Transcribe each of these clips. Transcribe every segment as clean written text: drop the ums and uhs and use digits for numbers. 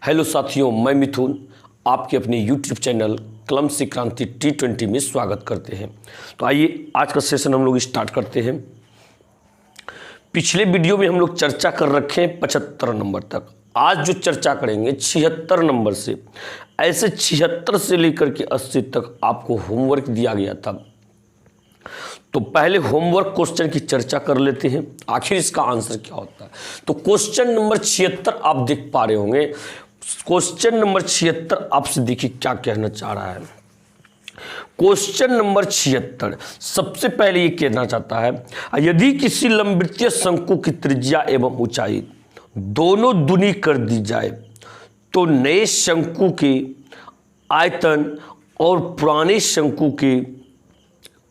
Hello साथियों, मैं मिथुन आपके अपने यूट्यूब चैनल कलम से क्रांति T20 में स्वागत करते हैं। तो आइए आज का सेशन हम लोग स्टार्ट करते हैं। पिछले वीडियो में हम लोग चर्चा कर रखे हैं 75 नंबर तक। आज जो चर्चा करेंगे 76 नंबर से, ऐसे 76 से लेकर के 80 तक आपको होमवर्क दिया गया था। तो पहले होमवर्क क्वेश्चन की चर्चा कर लेते हैं, आखिर इसका आंसर क्या होता है। तो क्वेश्चन नंबर 76 आप देख पा रहे होंगे। क्वेश्चन नंबर 76 आपसे देखिए क्या कहना चाह रहा है। क्वेश्चन नंबर 76 सबसे पहले ये कहना चाहता है, यदि किसी लंबवृत्तीय शंकु की त्रिज्या एवं ऊंचाई दोनों दूनी कर दी जाए तो नए शंकु के आयतन और पुराने शंकु के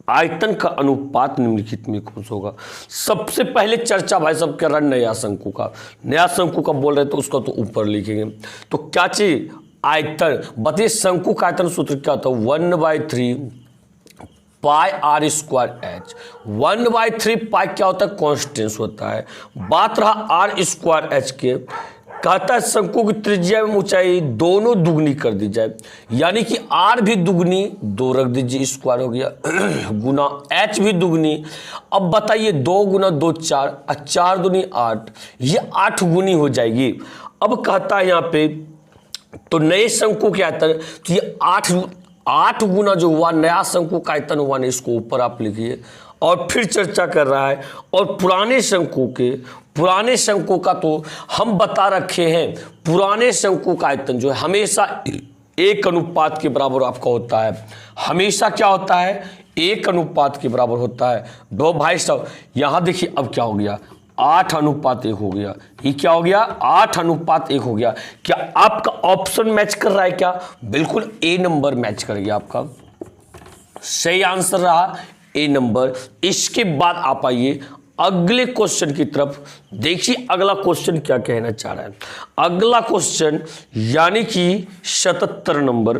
आयतन का अनुपात निम्नलिखित में कौन सा होगा। सबसे पहले चर्चा भाई साहब कर रहा है नया शंकु का। नया शंकु का बोल रहे तो उसका तो ऊपर लिखेंगे। तो क्या चाहिए, आयतन। बताइए शंकु का आयतन सूत्र क्या होता है, 1/3 पाई आर स्क्वायर एच। 1/3 पाई क्या होता है, कॉन्स्टेंस होता है। बात रहा आर स्क्वायर एच के, कहता है शंकु की त्रिज्या एवं ऊंचाई दोनों दुगनी कर दी जाए, यानी कि आर भी दुगनी, 2 रख दीजिए, स्क्वायर हो गया गुना एच भी दुगनी। अब बताइए 2 गुना 2 4, 4 दूनी 8, ये 8 गुनी हो जाएगी। अब कहता है यहाँ पे तो नए शंकु के आयतन, तो ये 8 गुना जो हुआ नया शंकु का आयतन हुआ ना, इसको ऊपर आप लिखिए। और फिर चर्चा कर रहा है और पुराने शंकु का तो हम बता रखे हैं, पुराने शंकु का आयतन जो है हमेशा 1 अनुपात के बराबर आपका होता है। हमेशा क्या होता है, 1 अनुपात के बराबर होता है। दो भाई साहब यहाँ देखिए अब क्या हो गया, 8:1 हो गया। ये क्या हो गया, 8:1 हो गया। क्या आपका ऑप्शन मैच कर रहा है क्या? बिल्कुल ए नंबर मैच कर गया आपका। सही आंसर रहा ए नंबर। इसके बाद आप आइए अगले क्वेश्चन की तरफ। देखिए अगला क्वेश्चन क्या कहना चाह रहा है। अगला क्वेश्चन यानी कि 77 नंबर,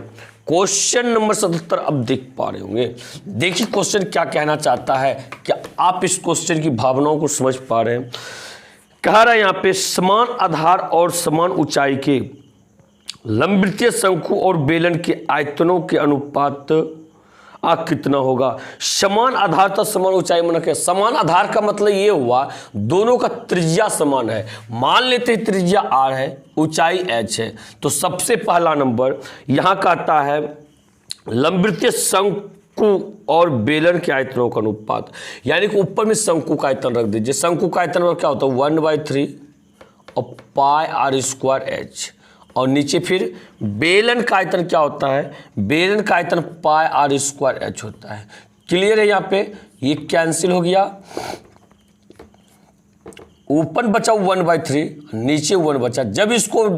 क्वेश्चन नंबर 77 अब देख पा रहे होंगे। देखिए क्वेश्चन क्या कहना चाहता है, क्या आप इस क्वेश्चन की भावनाओं को समझ पा रहे हैं। कह रहा है यहाँ पे समान आधार और समान ऊंचाई के लंबवृत्तीय शंकु और बेलन के आयतनों के अनुपात कितना होगा। समान आधार तक समान ऊंचाई माना क्या, समान आधार का मतलब ये हुआ दोनों का त्रिज्या समान है। मान लेते हैं त्रिज्या r है, ऊंचाई h है। तो सबसे पहला नंबर यहां का आता है लंबवृत्तीय शंकु और बेलन के आयतनों का अनुपात, यानी कि ऊपर में शंकु का आयतन रख दीजिए। शंकु का आयतन क्या होता है, 1/3 और पाई आर स्क्वायर एच, और नीचे फिर बेलन का आयतन क्या होता है, बेलन का आयतन पाई आर स्क्वायर एच होता है। क्लियर है, यहाँ पे ये कैंसिल हो गया। ऊपर बचा 1/3, नीचे 1 बचा। जब इसको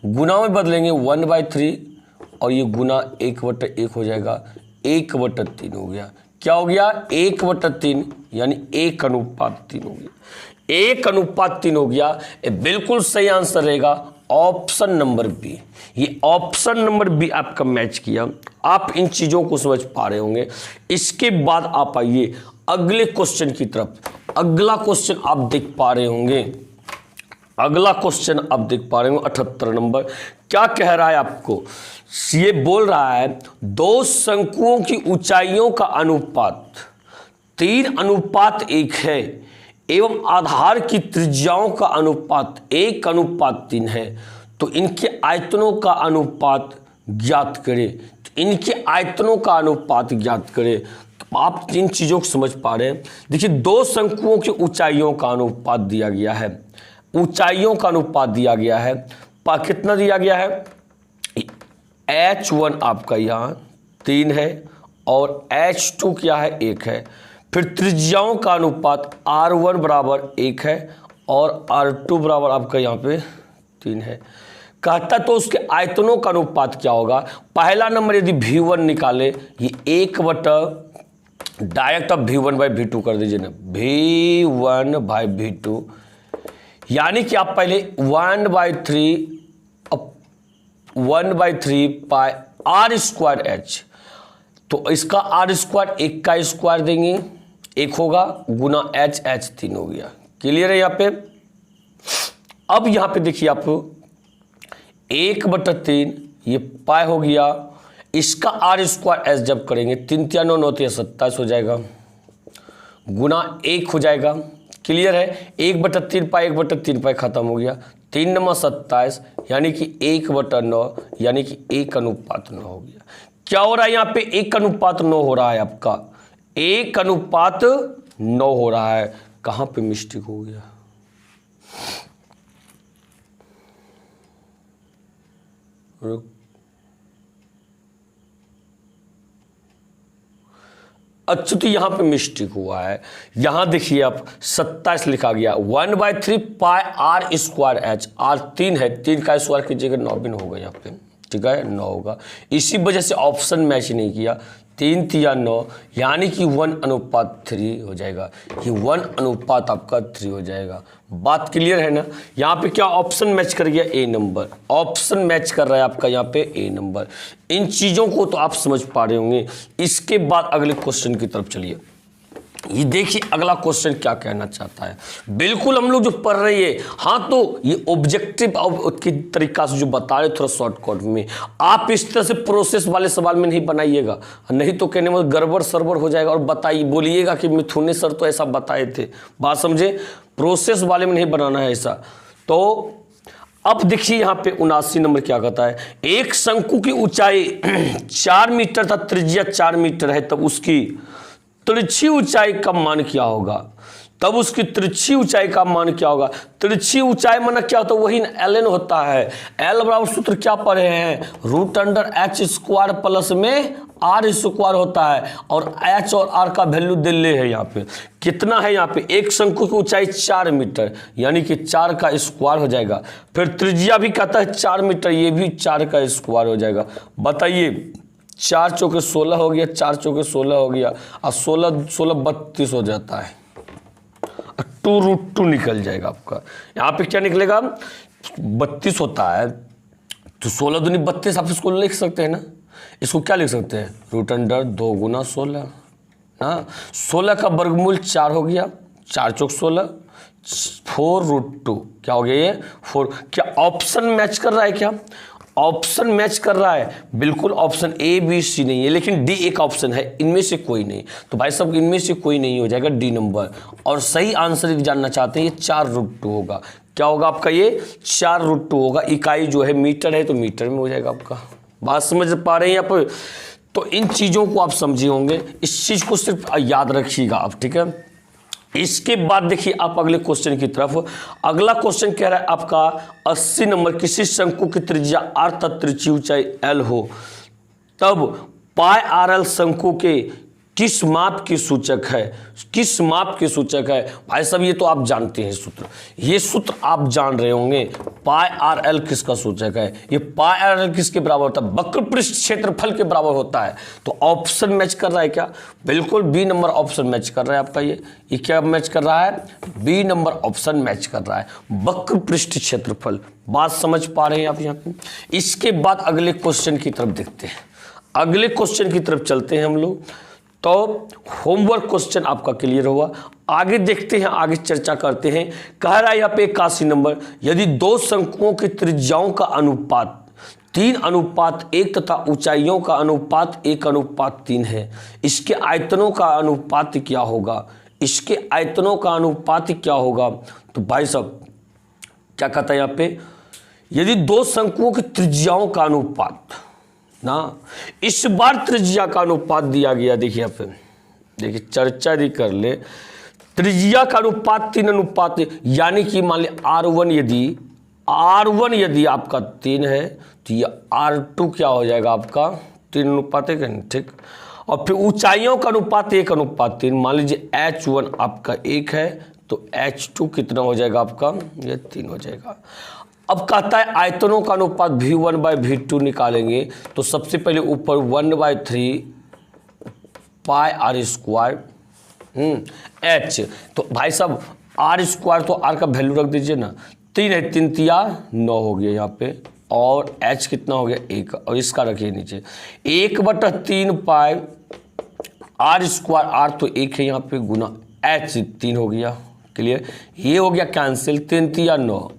गुना में बदलेंगे 1/3 और ये गुना 1/1 हो जाएगा, 1/3 हो गया। क्या हो गया, 1/3, यानी 1:3 हो गया। 1:3 हो गया। बिल्कुल सही आंसर रहेगा ऑप्शन नंबर बी। ये ऑप्शन नंबर बी आपका मैच किया। आप इन चीजों को समझ पा रहे होंगे। इसके बाद आप आइए अगले क्वेश्चन की तरफ। अगला क्वेश्चन आप देख पा रहे होंगे। अगला क्वेश्चन आप देख पा रहे होंगे 78 नंबर। क्या कह रहा है आपको, ये बोल रहा है दो शंकुओं की ऊंचाइयों का अनुपात 3:1 है एवं आधार की त्रिज्याओं का अनुपात 1:3 है, तो इनके आयतनों का अनुपात ज्ञात करें। तो इनके आयतनों का अनुपात ज्ञात करें। तो आप इन चीज़ों को समझ पा रहे हैं। देखिए दो शंकुओं की ऊंचाइयों का अनुपात दिया गया है, ऊंचाइयों का अनुपात दिया गया है। कितना दिया गया है, H1 आपका यहाँ 3 है और H2 क्या है, 1 है। फिर त्रिज्याओं का अनुपात R1 बराबर 1 है और R2 बराबर आपका यहाँ पे 3 है। कहता तो उसके आयतनों का अनुपात क्या होगा। पहला नंबर यदि V1 निकाले, ये 1 डायरेक्ट अब V1/V2 कर दीजिए ना, V1/V2, यानी कि आप पहले 1/3 पाई आर स्क्वायर एच, तो इसका आर स्क्वायर 1 का स्क्वायर देंगे, 1 होगा, गुना H 3 हो गया। क्लियर है यहाँ पे। अब यहाँ पे देखिए आप 1/3 ये पाई हो गया, इसका आर स्क्वायर एस जब करेंगे 3 × 9 9 27 हो जाएगा, गुना 1 हो जाएगा। क्लियर है, 1/3 पाई 1/3 पाई खत्म हो गया, 3 9 27 यानी कि 1/9 यानी कि 1:9 हो गया। क्या हो रहा है यहाँ पे 1:9 हो रहा है, आपका 1:9 हो रहा है। कहाँ पे मिस्टेक हो गया, अच्छा तो यहाँ पे मिस्टेक हुआ है। यहाँ देखिए आप 27 लिखा गया, 1/3 पाई आर स्क्वायर एच, आर 3 है, 3 का स्क्वायर कीजिएगा 9 बिन होगा यहाँ पे, ठीक है 9 होगा। इसी वजह से ऑप्शन मैच नहीं किया, 3 × 9 यानी कि 1:3 हो जाएगा, ये 1 आपका 3 हो जाएगा। बात क्लियर है ना। यहाँ पे क्या ऑप्शन मैच कर गया, ए नंबर, ऑप्शन मैच कर रहा है आपका यहाँ पे ए नंबर। इन चीज़ों को तो आप समझ पा रहे होंगे। इसके बाद अगले क्वेश्चन की तरफ चलिए, ये देखिए अगला क्वेश्चन क्या कहना चाहता है। बिल्कुल हम लोग जो पढ़ रहे हैं, हाँ तो ये ऑब्जेक्टिव के तरीका से जो बता रहे थोड़ा शॉर्टकट में, आप इस तरह से प्रोसेस वाले सवाल में नहीं बनाइएगा, नहीं तो कहने में गड़बड़ सरबड़ हो जाएगा और बताइए बोलिएगा कि मिथुने सर तो ऐसा बताए थे। बात समझे, प्रोसेस वाले में नहीं बनाना है ऐसा। तो अब देखिए यहाँ पे 79 नंबर क्या कहता है, एक शंकु की ऊंचाई 4 मीटर था, त्रिज्या 4 मीटर है, तब उसकी तिरछी ऊंचाई का मान क्या होगा, तब उसकी तिरछी ऊंचाई का मान क्या होगा। तिरछी ऊंचाई माना क्या होता है, वही ln होता है। L बराबर सूत्र क्या पढ़े हैं, √h² प्लस में r² होता है, और h और r का वैल्यू दिल्ली है। यहाँ पे कितना है, यहाँ पे एक शंकु की ऊंचाई 4 मीटर यानी कि 4 का स्क्वायर हो जाएगा, फिर त्रिज्या भी कहता है 4 मीटर, ये भी 4 का स्क्वायर हो जाएगा। बताइए 4 चौके 16 हो गया, 4 चौके 16 हो गया, और 16 16 32 हो जाता है, 2√2 निकल जाएगा आपका। यहाँ पे क्या निकलेगा, 32 होता है, तो 16 दूनी 32 आप इसको लिख सकते हैं ना। इसको क्या लिख सकते हैं, √2 × 16 हाँ, 16 का वर्गमूल 4 हो गया, 4 चौक 16, 4√2 क्या हो गया ये 4। क्या ऑप्शन मैच कर रहा है, क्या ऑप्शन मैच कर रहा है, बिल्कुल ऑप्शन ए बी सी नहीं है, लेकिन डी एक ऑप्शन है, इनमें से कोई नहीं। तो भाई साहब इनमें से कोई नहीं हो जाएगा डी नंबर, और सही आंसर जानना चाहते हैं, ये 4√2 होगा। क्या होगा आपका, ये 4√2 होगा। इकाई जो है मीटर है, तो मीटर में हो जाएगा आपका। बात समझ पा रहे हैं यहाँ पर। तो इन चीज़ों को आप समझे होंगे, इस चीज़ को सिर्फ याद रखिएगा आप, ठीक है। इसके बाद देखिए आप अगले क्वेश्चन की तरफ। अगला क्वेश्चन कह रहा है आपका 80 नंबर, किसी शंकु की त्रिज्या r तथा तिरछी ऊंचाई l हो, तब पाई RL शंकु के किस माप की सूचक है, किस माप की सूचक है। भाई साहब ये तो आप जानते हैं सूत्र, ये सूत्र आप जान रहे होंगे। पाई RL किसका सूचक है, ये पाई RL किसके बराबर होता है, वक्र पृष्ठ क्षेत्रफल के बराबर होता है। तो ऑप्शन मैच कर रहा है क्या, बिल्कुल बी नंबर ऑप्शन मैच कर रहा है आपका। ये क्या मैच कर रहा है, बी नंबर ऑप्शन मैच कर रहा है, वक्र पृष्ठ क्षेत्रफल। बात समझ पा रहे हैं आप यहाँ पे। इसके बाद अगले क्वेश्चन की तरफ देखते हैं, अगले क्वेश्चन की तरफ चलते हैं हम लोग। तो होमवर्क क्वेश्चन आपका क्लियर हुआ, आगे देखते हैं, आगे चर्चा करते हैं। कह रहा है यहाँ पे 81 नंबर, यदि दो शंकुओं की त्रिज्याओं का अनुपात 3:1 तथा ऊंचाइयों का अनुपात 1:3 है, इसके आयतनों का अनुपात क्या होगा, इसके आयतनों का अनुपात क्या होगा। तो भाई साहब क्या कहता है यहाँ पे, यदि दो शंकुओं की त्रिज्याओं का अनुपात ना, इस बार त्रिज्या का अनुपात दिया गया, देखिए आप देखिए चर्चा भी कर ले। त्रिज्या का अनुपात 3:1 यानी कि मान लिया R1 यदि आपका 3 है, तो ये R2 क्या हो जाएगा आपका 3:1, ठीक। और फिर ऊंचाइयों का अनुपात 1:3, मान लीजिए H1 आपका 1 है, तो H2 कितना हो जाएगा आपका, ये 3 हो जाएगा। अब कहता है आयतनों का अनुपात V1/V2 निकालेंगे, तो सबसे पहले ऊपर 1/3 पाई R² H। तो भाई साहब R², तो R का वैल्यू रख दीजिए ना, 3 है, 3 × 9 हो गया यहाँ पे, और H कितना हो गया 1, और इसका रखिए नीचे 1/3 पाई R², R तो 1 है यहाँ पे, गुना H 3 हो गया। क्लियर, ये हो गया कैंसिल, 3 × 9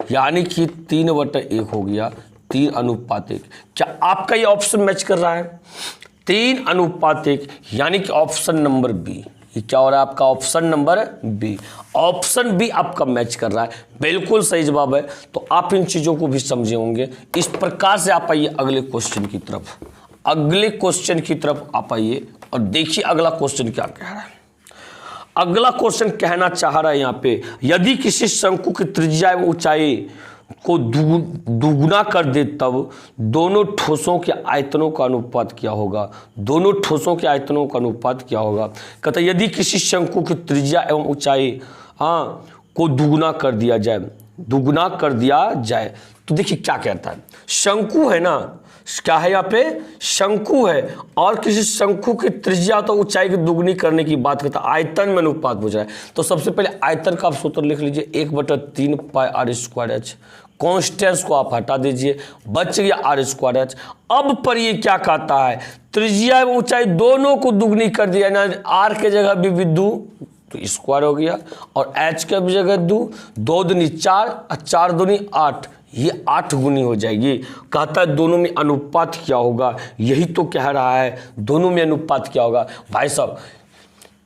यानी कि 3/1 हो गया, 3:1। क्या आपका ये ऑप्शन मैच कर रहा है? 3:1, यानी कि ऑप्शन नंबर बी। ये क्या हो रहा है आपका? Option number B. Option B आपका मैच कर रहा है, बिल्कुल सही जवाब है। तो आप इन चीज़ों को भी समझे होंगे। इस प्रकार से आप आइए अगले क्वेश्चन की तरफ। अगले क्वेश्चन की तरफ आप आइए और देखिए अगला क्वेश्चन क्या कह रहा है। अगला क्वेश्चन कहना चाह रहा है यहाँ पे, यदि किसी शंकु की त्रिज्या एवं ऊंचाई को दुगुना कर दे तब दोनों ठोसों के आयतनों का अनुपात क्या होगा? दोनों ठोसों के आयतनों का अनुपात क्या होगा? कहता है यदि किसी शंकु की त्रिज्या एवं ऊंचाई को दुगुना कर दिया जाए, तो देखिए क्या कहता है। शंकु है ना, क्या है यहाँ पे? शंकु है, और किसी शंकु की त्रिज्या तो ऊंचाई की दुगनी करने की बात करता है, आयतन में अनुपात पूछ रहा है। तो सबसे पहले आयतन का आप सूत्र लिख लीजिए, 1/3 πr²h। कॉन्स्टेंस को आप हटा दीजिए, बच गया r²h। अब पर ये क्या कहता है? त्रिज्या एवं ऊंचाई दोनों को दुगनी कर दिया ना, r के जगह भी दू तो स्क्वायर हो गया, और h के जगह 2, 2 दूनी 4 और 4 दूनी 8, ये 8 गुनी हो जाएगी। कहता है दोनों में अनुपात क्या होगा? यही तो कह रहा है, दोनों में अनुपात क्या होगा। भाई साहब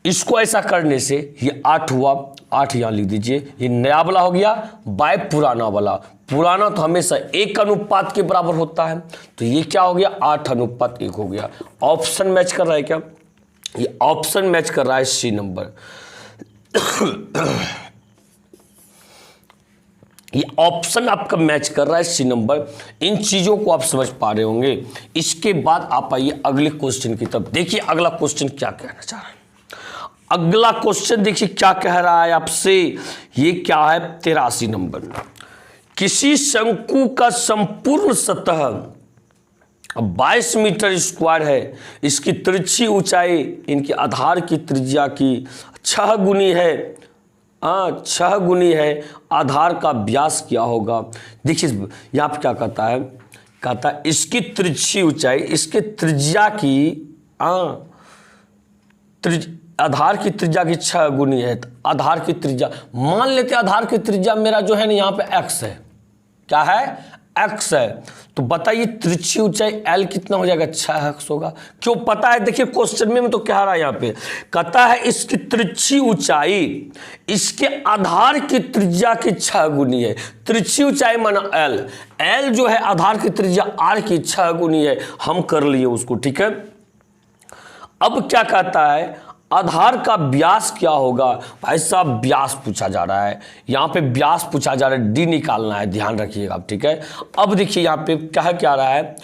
इसको ऐसा करने से ये 8 हुआ, 8 यहाँ लिख दीजिए, ये नया वाला हो गया बाय पुराना वाला। पुराना तो हमेशा 1:अनुपात के बराबर होता है, तो ये क्या हो गया? 8:1 हो गया। ऑप्शन मैच कर रहा है क्या? ये ऑप्शन मैच कर रहा है सी नंबर। ये ऑप्शन आपका मैच कर रहा है सी नंबर। इन चीजों को आप समझ पा रहे होंगे। इसके बाद आप आइए अगले क्वेश्चन की तरफ। देखिए अगला क्वेश्चन क्या कहना चाह रहा है। अगला क्वेश्चन देखिए क्या कह रहा है आपसे। ये क्या है? 83 नंबर। किसी शंकु का संपूर्ण सतह 22 मीटर स्क्वायर है, इसकी तिरछी ऊंचाई इनके आधार की त्रिज्या की 6 गुनी है। 6 गुनी है। आधार का व्यास क्या होगा? देखिए यहाँ पे क्या कहता है? कहता है इसकी तिरछी ऊंचाई इसके त्रिज्या की आधार की त्रिज्या की 6 गुनी है। तो आधार की त्रिज्या मान लेते, आधार की त्रिज्या मेरा जो है ना यहाँ पे x है। क्या है? x है। तो बताइए तिरछी ऊंचाई l कितना हो जाएगा? 6x होगा। क्यों पता है? देखिए क्वेश्चन में तो कह रहा है यहाँ पे, कहता है इसकी तिरछी ऊंचाई इसके आधार की त्रिज्या की 6 गुनी है। तिरछी ऊंचाई माना l जो है आधार की त्रिज्या r की 6 गुनी है। हम कर लिए उसको, ठीक है। अब क्या कहता है? आधार का व्यास क्या होगा? भाई साहब व्यास पूछा जा रहा है, यहाँ पे व्यास पूछा जा रहा है, डी निकालना है, ध्यान रखिएगा, ठीक है। अब देखिए यहाँ पे क्या रहा है?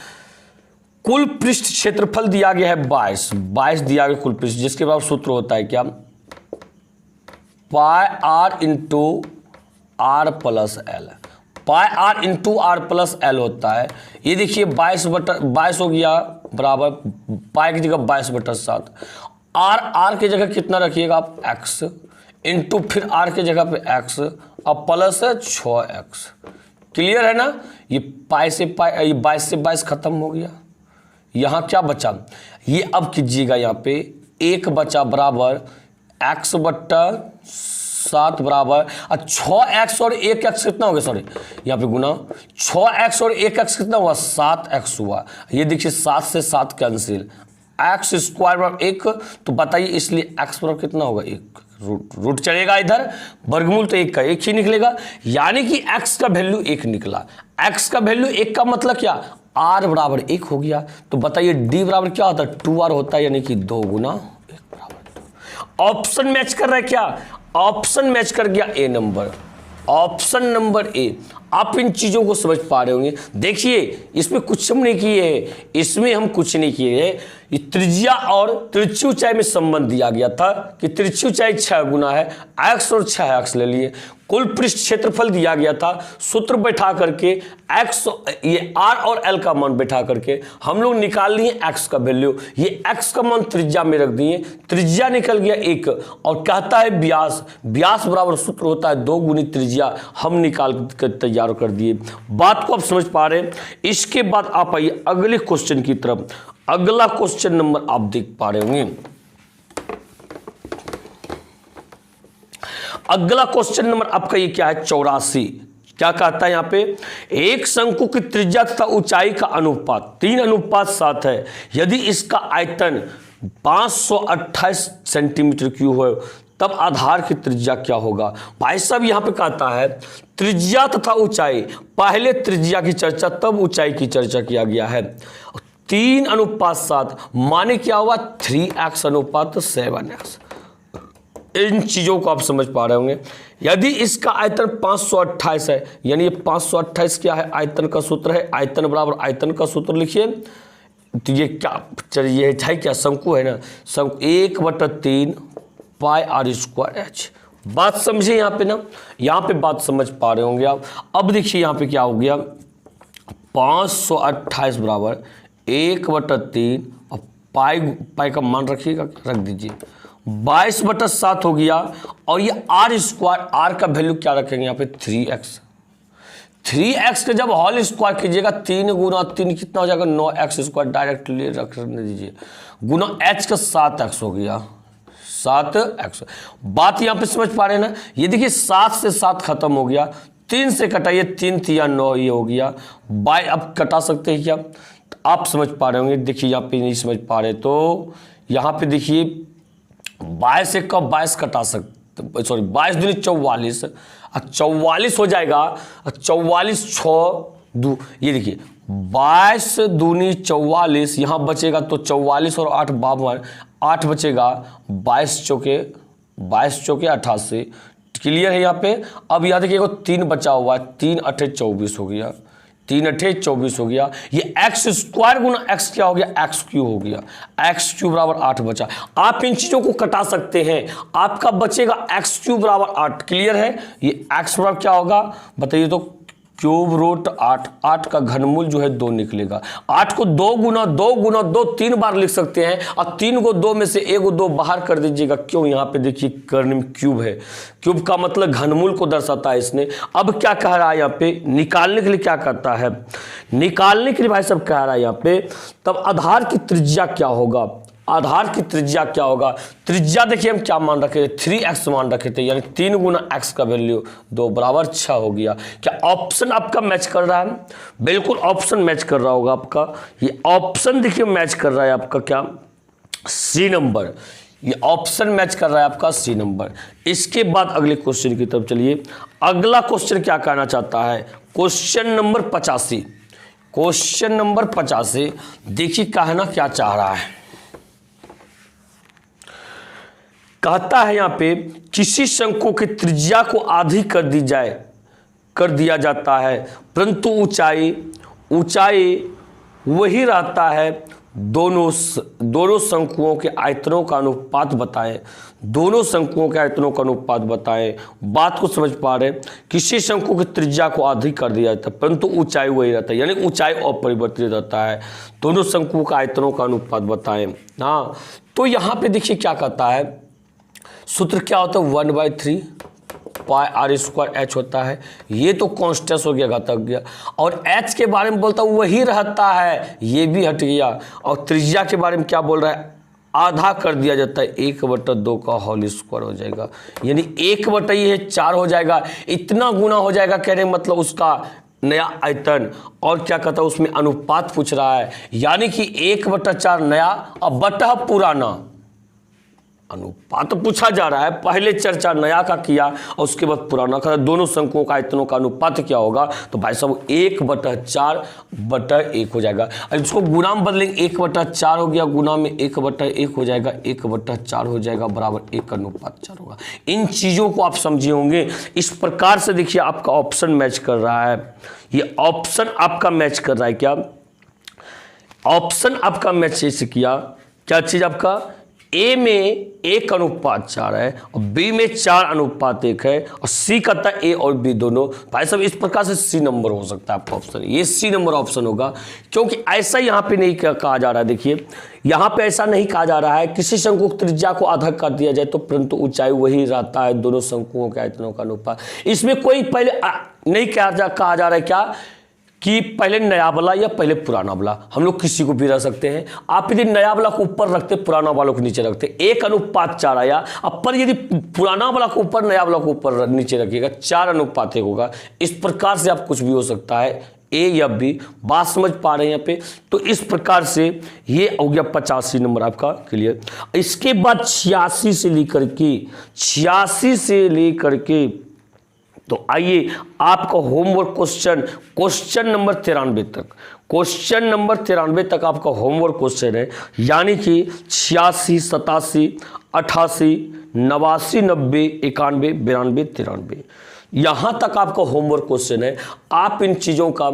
कुल पृष्ठ क्षेत्रफल दिया गया है 22 दिया गया कुल पृष्ठ, जिसके बाद सूत्र होता है क्या? Pi r into r plus L. Pi r into r plus L होता है। ये देखिए 22 हो गया बराबर पाई की जगह 22/7। r के जगह कितना रखिएगा आप? x इंटू फिर r के जगह पे x और प्लस है 6x। क्लियर है ना? ये पाई से पाई, ये 22 से 22 खत्म हो गया। यहाँ क्या बचा? ये अब कीजिएगा, यहाँ पे 1 बचा बराबर x/7 बराबर 6x और 1x कितना हो गया? सॉरी यहाँ पे गुना 6x और 1x कितना हुआ? 7x हुआ। ये देखिए 7 से 7 कैंसिल, x स्क्वायर बराबर 1। तो बताइए इसलिए x बराबर कितना होगा? 1। रूट चलेगा इधर, वर्गमूल तो 1 का 1 ही निकलेगा, यानी कि x का वैल्यू 1 निकला। x का वैल्यू 1 का मतलब क्या? r बराबर 1 हो गया। तो बताइए d बराबर क्या होता है? 2r होता है, यानी कि 2 गुना 1 बराबर 2। ऑप्शन मैच कर रहा है क्या? ऑप्शन मैच कर गया ए नंबर। Option number A. आप इन चीजों को समझ पा रहे होंगे। देखिए इसमें कुछ हम नहीं किए हैं, इसमें हम कुछ नहीं किए हैं। ये त्रिज्या और तिरछी ऊंचाई में संबंध दिया गया था कि तिरछी ऊंचाई 6 गुना है, x और 6x ले लिए। कुल पृष्ठ क्षेत्रफल दिया गया था, सूत्र बैठा करके x ये r और l का मान बैठा करके हम लोग निकाल लिए x का वैल्यू। ये x का मान त्रिज्या में रख दिए, त्रिज्या निकल गया 1। और कहता है व्यास, व्यास बराबर सूत्र होता है 2 गुनी त्रिज्या, हम निकाल कर तैयार कर दिए। बात को आप समझ पा रहे हैं। इसके बाद आप आइए अगले क्वेश्चन की तरफ। अगला क्वेश्चन नंबर आप देख पा रहे होंगे। अगला क्वेश्चन नंबर आपका ये क्या है? 84। क्या कहता है यहाँ पे, एक शंकु की त्रिज्या तथा ऊंचाई का अनुपात 3:7 है यदि इसका आयतन 528 सेंटीमीटर क्यूब है तब आधार की त्रिज्या क्या होगा। भाई साहब यहाँ पे कहता है त्रिज्या तथा ऊंचाई, पहले त्रिज्या की चर्चा तब ऊंचाई की चर्चा किया गया है। 3:7 माने क्या हुआ, 3x/7x। इन चीजों को आप समझ पा रहे होंगे। यदि इसका आयतन 528 है, यानी ये 528 क्या है, आयतन का सूत्र है। आयतन बराबर आयतन का सूत्र लिखिए। तो ये क्या, चलिए ये है क्या, शंकु है ना, शंकु 1/3 पाई r²h। बात समझिए यहाँ पे ना, यहाँ पे बात समझ पा रहे होंगे आप। अब देखिए यहाँ पे क्या हो गया, 528 बराबर 1/3 और पाई का मान रखिएगा, रख दीजिए, 22/7 हो गया। और ये r², r का वैल्यू क्या रखेंगे यहाँ पे, 3x का जब होल स्क्वायर कीजिएगा 3 गुना 3 कितना हो जाएगा, 9x²। डायरेक्टली रख दीजिए, गुना h का 7x हो गया, 7x। बात यहाँ पे समझ पा रहे हैं ना। ये देखिए 7 से 7 खत्म हो गया, 3 से कटाइए, 3 3 9 ये हो गया। बाय अब कटा सकते हैं क्या, आप समझ पा रहे होंगे। देखिए यहाँ पे नहीं समझ पा रहे तो यहाँ पे देखिए 22 से कब 22 कटा सकते, सॉरी 22 दूनी 44, 44 हो जाएगा, 44 6 2, ये देखिए 22 दूनी 44, यहाँ बचेगा तो 44 और 8 52, 8 बचेगा, 22 चौके 88। क्लियर है यहाँ पे। अब यहाँ देखिए 3 बचा हुआ है, 3 8 24 हो गया, 3 8 24 हो गया। ये x² गुना x क्या हो गया, x³ हो गया, x³ बराबर 8 बचा। आप इन चीजों को कटा सकते हैं, आपका बचेगा x³ बराबर 8। क्लियर है। ये x बराबर क्या होगा बताइए तो, क्यूब रूट 8, 8 का घनमूल जो है 2 निकलेगा। 8 को 2 गुना 2 3 बार लिख सकते हैं, और 3 को 2 में से 1 को 2 बाहर कर दीजिएगा। क्यों, यहाँ पे देखिए कर्ण में क्यूब है, क्यूब का मतलब घनमूल को दर्शाता है इसने। अब क्या कह रहा है यहाँ पे, निकालने के लिए क्या करता है, निकालने के लिए भाई साहब कह रहा है यहाँ पे, तब आधार की त्रिज्या क्या होगा, आधार की त्रिज्या क्या होगा। त्रिज्या देखिए हम क्या मान रखे थे, 3x मान रखे थे, यानी 3 गुना x का वैल्यू 2 बराबर 6 हो गया। क्या ऑप्शन आपका मैच कर रहा है, बिल्कुल ऑप्शन मैच कर रहा होगा आपका। ये ऑप्शन देखिए मैच कर रहा है आपका, क्या सी नंबर, ये ऑप्शन मैच कर रहा है आपका सी नंबर। इसके बाद अगले क्वेश्चन की तरफ चलिए। अगला क्वेश्चन क्या कहना चाहता है, क्वेश्चन नंबर 85। क्वेश्चन नंबर 85 देखिए कहना क्या चाह रहा है। कहता है यहाँ पे किसी शंकु की त्रिज्या को आधी कर दिया जाता है, परंतु ऊंचाई वही रहता है। दोनों शंकुओं के आयतनों का अनुपात बताएं। दोनों शंकुओं के आयतनों का अनुपात बताएं। बात को समझ पा रहे, किसी शंकु की त्रिज्या को आधी कर दिया जाता है, परंतु ऊंचाई वही रहता है, यानी ऊंचाई अपरिवर्तित रहता है। दोनों शंकुओं का आयतनों का अनुपात बताएं। हाँ, तो यहाँ पे देखिए क्या कहता है, सूत्र क्या होता है, 1/3 पाई r² होता है। ये तो कांस्टेंट हो गया, घातक गया। और h के बारे में बोलता है वही रहता है, ये भी हट गया। और त्रिज्या के बारे में क्या बोल रहा है, आधा कर दिया जाता है, 1/2 का होल स्क्वायर हो जाएगा, यानी 1/4 हो जाएगा। इतना गुना हो जाएगा, कहने मतलब उसका नया आयतन। और क्या कहता है, उसमें अनुपात पूछ रहा है, यानी कि 1/4 नया और बटा पुराना। अनुपात पूछा जा रहा है, पहले चर्चा नया का किया और उसके बाद पुराना का। दोनों शंकुओं का आयतनों का अनुपात क्या होगा, तो भाई साहब 1/4/1 हो जाएगा। इसको गुना में बदलेंगे, 1/4 हो गया, गुना में 1/1 हो जाएगा, 1/4 हो जाएगा, बराबर 1 का अनुपात 4 होगा। इन चीज़ों को आप समझे होंगे। इस प्रकार से देखिए आपका ऑप्शन मैच कर रहा है, ये ऑप्शन आपका मैच कर रहा है। क्या ऑप्शन आपका मैच ऐसे किया, क्या चीज़ आपका, ए में 1:4 है और बी में 4:1 है, और सी कहता है ए और बी दोनों। भाई साहब इस प्रकार से सी नंबर हो सकता है आपका ऑप्शन, ये सी नंबर ऑप्शन होगा, क्योंकि ऐसा यहाँ पे नहीं कहा जा रहा है। देखिए यहाँ पे ऐसा नहीं कहा जा रहा है किसी शंकु की त्रिज्या को आधा कर दिया जाए तो, परंतु ऊंचाई वही रहता है, दोनों शंकुओं के आयतनों का अनुपात। इसमें कोई पहले नहीं कहा जा रहा है क्या, कि पहले नया वाला या पहले पुराना वाला, हम लोग किसी को भी रख सकते हैं। आप यदि नया वाला को ऊपर रखते, पुराना वालों को नीचे रखते, 1:4 आया। अब पर यदि पुराना वाला को ऊपर, नया वाला को ऊपर नीचे रखिएगा, 4:1 होगा। इस प्रकार से आप कुछ भी हो सकता है, ए या बी। बात समझ पा रहे हैं यहाँ पे? तो इस प्रकार से ये हो गया 85 नंबर आपका क्लियर। इसके बाद 86 से लेकर के तो आइए आपका होमवर्क क्वेश्चन नंबर 93 तक, क्वेश्चन नंबर 93 तक आपका होमवर्क क्वेश्चन है। यानी कि 86, 87, 88, 89, 90, 91, 92, 93, यहाँ तक आपका होमवर्क क्वेश्चन है। आप इन चीज़ों का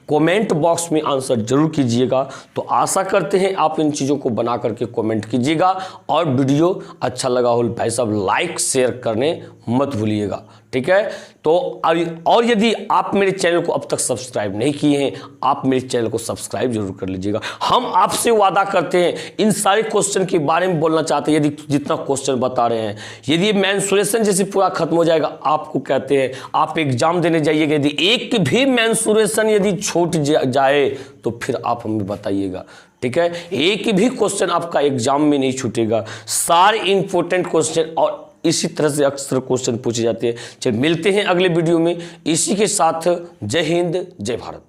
कमेंट बॉक्स में आंसर जरूर कीजिएगा। तो आशा करते हैं आप इन चीज़ों को बना करके कमेंट कीजिएगा, और वीडियो अच्छा लगा हो भाई साहब लाइक शेयर करने मत भूलिएगा, ठीक है। तो और यदि आप मेरे चैनल को अब तक सब्सक्राइब नहीं किए हैं, आप मेरे चैनल को सब्सक्राइब जरूर कर लीजिएगा। हम आपसे वादा करते हैं इन सारे क्वेश्चन के बारे में बोलना चाहते हैं। यदि जितना क्वेश्चन बता रहे हैं, यदि मेंसुरेशन जैसे पूरा खत्म हो जाएगा, आपको कहते हैं आप एग्जाम देने जाइएगा, यदि एक भी मेंसुरेशन यदि छूट जाए तो फिर आप हमें बताइएगा, ठीक है। एक भी क्वेश्चन आपका एग्जाम में नहीं छूटेगा, सारे इंपॉर्टेंट क्वेश्चन और इसी तरह से अक्सर क्वेश्चन पूछे जाते हैं। चलिए मिलते हैं अगले वीडियो में। इसी के साथ जय हिंद, जय भारत।